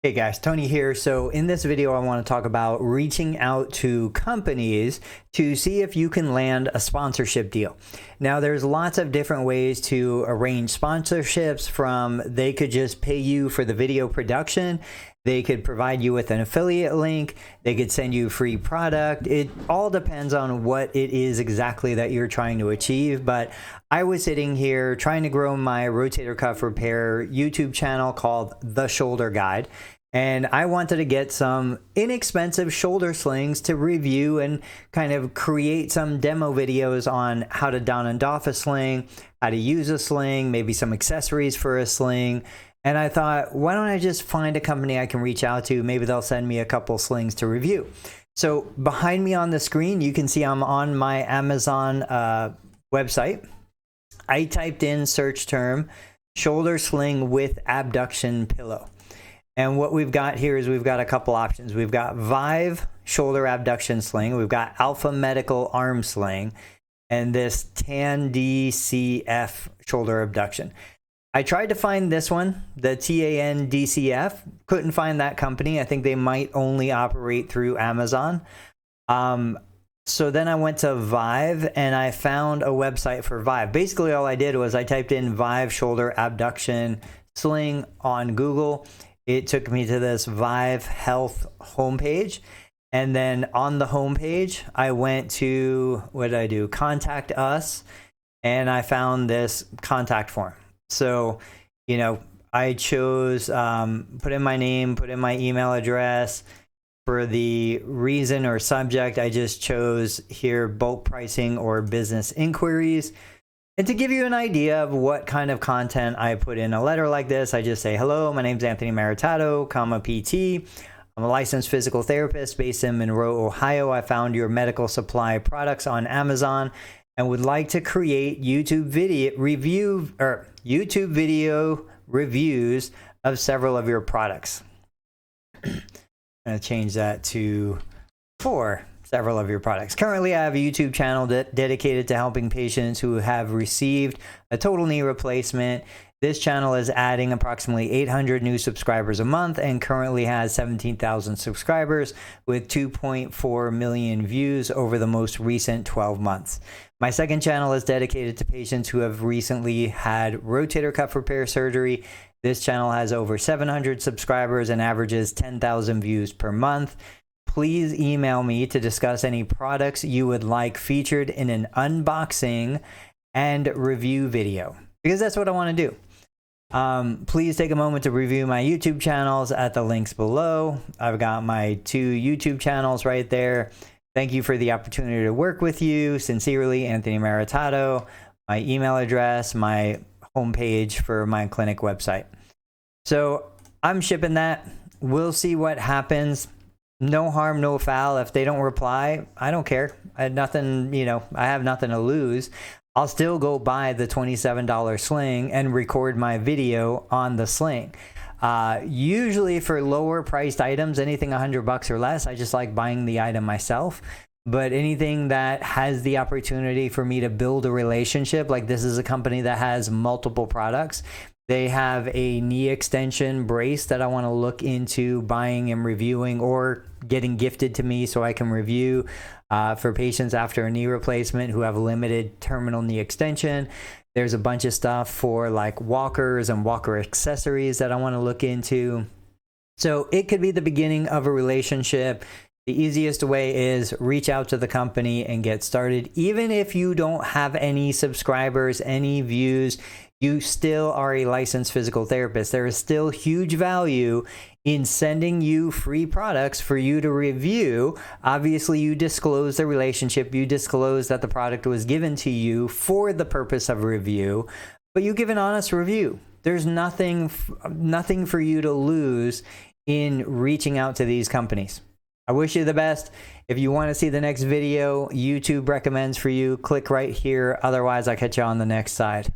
Hey guys, Tony here. So in this video, I want to talk about reaching out to companies to see if you can land a sponsorship deal. Now, there's lots of different ways to arrange sponsorships. From they could just pay you for the video production. They could provide you with an affiliate link. They could send you free product. It all depends on what it is exactly that you're trying to achieve. But I was sitting here trying to grow my rotator cuff repair YouTube channel called The Shoulder Guide. And I wanted to get some inexpensive shoulder slings to review and kind of create some demo videos on how to down and doff a sling, how to use a sling, maybe some accessories for a sling. And I thought, why don't I just find a company I can reach out to? Maybe they'll send me a couple slings to review. So behind me on the screen, you can see I'm on my Amazon website. I typed in search term, shoulder sling with abduction pillow. And what we've got here is we've got a couple options. We've got Vive shoulder abduction sling. We've got Alpha Medical arm sling and this TANDCF shoulder abduction. I tried to find this one, the TANDCF. Couldn't find that company. I think they might only operate through Amazon. So then I went to Vive and I found a website for Vive. Basically, all I did was I typed in Vive shoulder abduction sling on Google. It took me to this Vive Health homepage. And then on the homepage, I went to, what did I do? Contact Us. And I found this contact form. So, you know, I chose, put in my name, put in my email address. For the reason or subject, I just chose here bulk pricing or business inquiries. And to give you an idea of what kind of content I put in a letter like this, I just say, hello, my name's Anthony Maritato, PT. I'm a licensed physical therapist based in Monroe, Ohio. I found your medical supply products on Amazon and would like to create YouTube video reviews of several of your products. I'm going to change that to for several of your products. Currently, I have a YouTube channel dedicated to helping patients who have received a total knee replacement. This channel is adding approximately 800 new subscribers a month and currently has 17,000 subscribers with 2.4 million views over the most recent 12 months. My second channel is dedicated to patients who have recently had rotator cuff repair surgery. This channel has over 700 subscribers and averages 10,000 views per month. Please email me to discuss any products you would like featured in an unboxing and review video, because that's what I want to do. Please take a moment to review my YouTube channels at the links below. I've got my 2 YouTube channels right there. Thank you for the opportunity to work with you. Sincerely, Anthony Maritato. My email address, my homepage for my clinic website. So I'm shipping that. We'll see what happens. No harm, no foul. If they don't reply, I don't care. I had nothing, I have nothing to lose. I'll still go buy the $27 sling and record my video on the sling. Usually for lower priced items, anything $100 or less, I just like buying the item myself. But anything that has the opportunity for me to build a relationship, like this is a company that has multiple products. They have a knee extension brace that I want to look into buying and reviewing or getting gifted to me so I can review for patients after a knee replacement who have limited terminal knee extension. There's a bunch of stuff for like walkers and walker accessories that I want to look into. So it could be the beginning of a relationship. The easiest way is reach out to the company and get started. Even if you don't have any subscribers, any views, you still are a licensed physical therapist. There is still huge value in sending you free products for you to review. Obviously, you disclose the relationship. You disclose that the product was given to you for the purpose of review, but you give an honest review. There's nothing for you to lose in reaching out to these companies. I wish you the best. If you want to see the next video YouTube recommends for you, click right here. Otherwise, I'll catch you on the next side.